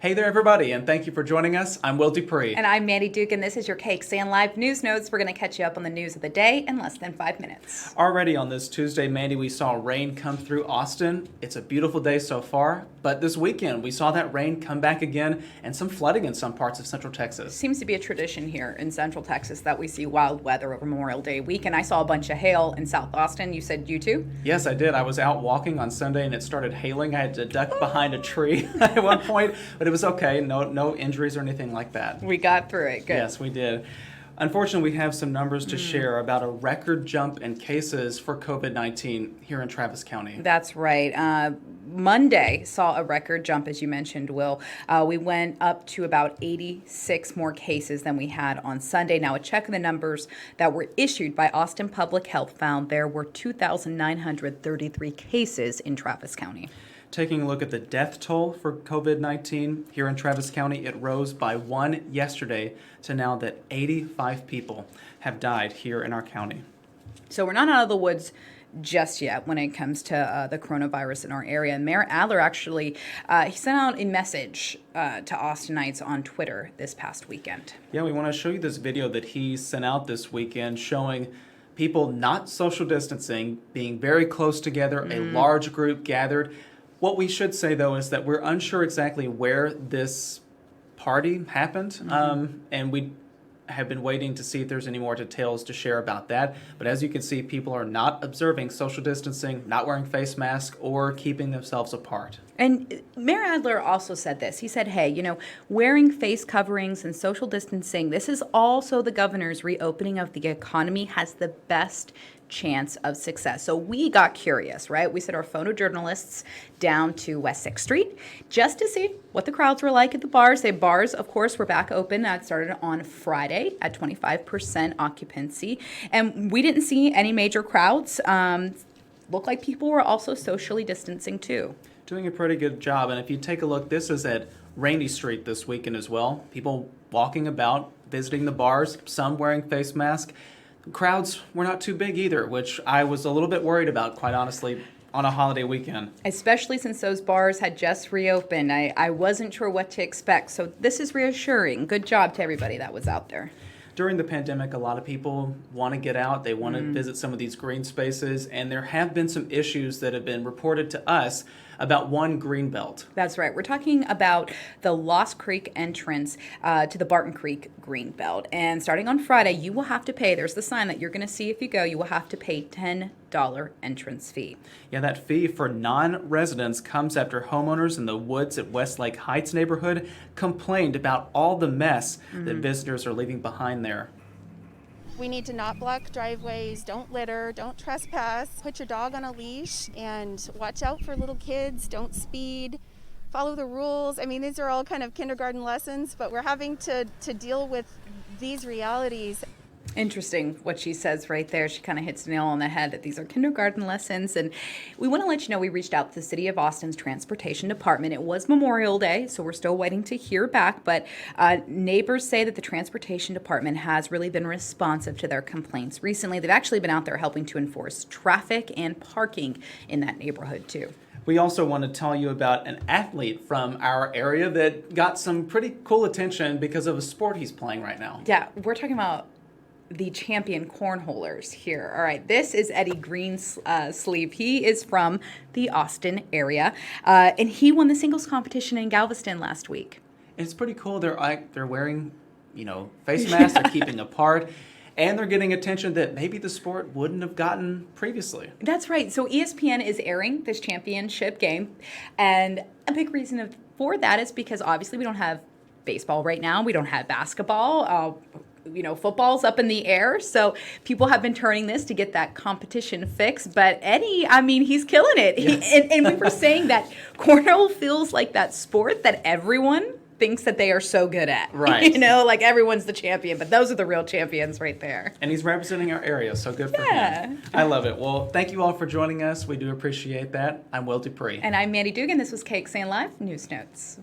Hey there, everybody, and thank you for joining us. I'm Will DuPree. And I'm Mandy Dugan. This is your KXAN Live News Notes. We're going to catch you up on the news of the day in less than 5 minutes. Already on this Tuesday, Mandy, we saw rain come through Austin. It's a beautiful day so far, but this weekend we saw that rain come back again and some flooding in some parts of Central Texas. Seems to be a tradition here in Central Texas that we see wild weather over Memorial Day weekend. I saw a bunch of hail in South Austin. You said you too? Yes, I did. I was out walking on Sunday and it started hailing. I had to duck behind a tree at one point, but it was okay. No injuries or anything like that. We got through it. Good. Yes, we did. Unfortunately, we have some numbers to share about a record jump in cases for COVID-19 here in Travis County. That's right. Monday saw a record jump, as you mentioned, Will. We went up to about 86 more cases than we had on Sunday. Now, a check of the numbers that were issued by Austin Public Health found there were 2,933 cases in Travis County. Taking a look at the death toll for COVID-19 here in Travis County, it rose by 1 yesterday to now that 85 people have died here in our county. So we're not out of the woods just yet when it comes to the coronavirus in our area. And Mayor Adler actually, he sent out a message to Austinites on Twitter this past weekend. Yeah, we want to show you this video that he sent out this weekend showing people not social distancing, being very close together, a large group gathered. What we should say, though, is that we're unsure exactly where this party happened, and we have been waiting to see if there's any more details to share about that. But as you can see, people are not observing social distancing, not wearing face masks, or keeping themselves apart. And Mayor Adler also said this. He said, hey, wearing face coverings and social distancing, this is also the governor's reopening of the economy has the best chance of success. So we got curious, right? We sent our photojournalists down to West 6th Street just to see what the crowds were like at the bars. The bars, of course, were back open. That started on Friday at 25% occupancy. And we didn't see any major crowds. Looked like people were also socially distancing too. Doing a pretty good job. And if you take a look, this is at Rainy Street this weekend as well. People walking about, visiting the bars, some wearing face masks. Crowds were not too big either, which I was a little bit worried about, quite honestly, on a holiday weekend. Especially since those bars had just reopened. I wasn't sure what to expect, so this is reassuring. Good job to everybody that was out there. During the pandemic, a lot of people want to get out. They want to visit some of these green spaces, and there have been some issues that have been reported to us about one green belt. That's right. We're talking about the Lost Creek entrance to the Barton Creek green belt. And starting on Friday, you will have to pay. There's the sign that you're going to see if you go. You will have to pay $10 entrance fee. Yeah, that fee for non-residents comes after homeowners in the Woods at Westlake Heights neighborhood complained about all the mess that visitors are leaving behind there. We need to not block driveways, don't litter, don't trespass, put your dog on a leash, and watch out for little kids, don't speed, follow the rules. I mean, these are all kind of kindergarten lessons, but we're having to deal with these realities. Interesting what she says right there. She kind of hits the nail on the head that these are kindergarten lessons. And we want to let you know we reached out to the City of Austin's Transportation Department. It was Memorial Day, so we're still waiting to hear back. But neighbors say that the Transportation Department has really been responsive to their complaints. Recently, they've actually been out there helping to enforce traffic and parking in that neighborhood, too. We also want to tell you about an athlete from our area that got some pretty cool attention because of a sport he's playing right now. Yeah, we're talking about the champion cornholers here. All right, this is Eddie Greensleeve. He is from the Austin area, and he won the singles competition in Galveston last week. It's pretty cool. They're wearing, face masks. They're keeping apart, and they're getting attention that maybe the sport wouldn't have gotten previously. That's right. So ESPN is airing this championship game, and a big reason for that is because obviously we don't have baseball right now. We don't have basketball. Football's up in the air, so people have been turning this to get that competition fixed. But Eddie, he's killing it. Yes. And we were saying that cornhole feels like that sport that everyone thinks that they are so good at. Right. Like everyone's the champion, but those are the real champions right there. And he's representing our area, so good for him. I love it. Well, thank you all for joining us. We do appreciate that. I'm Will DuPree. And I'm Mandy Dugan. This was KXAN Live News Notes.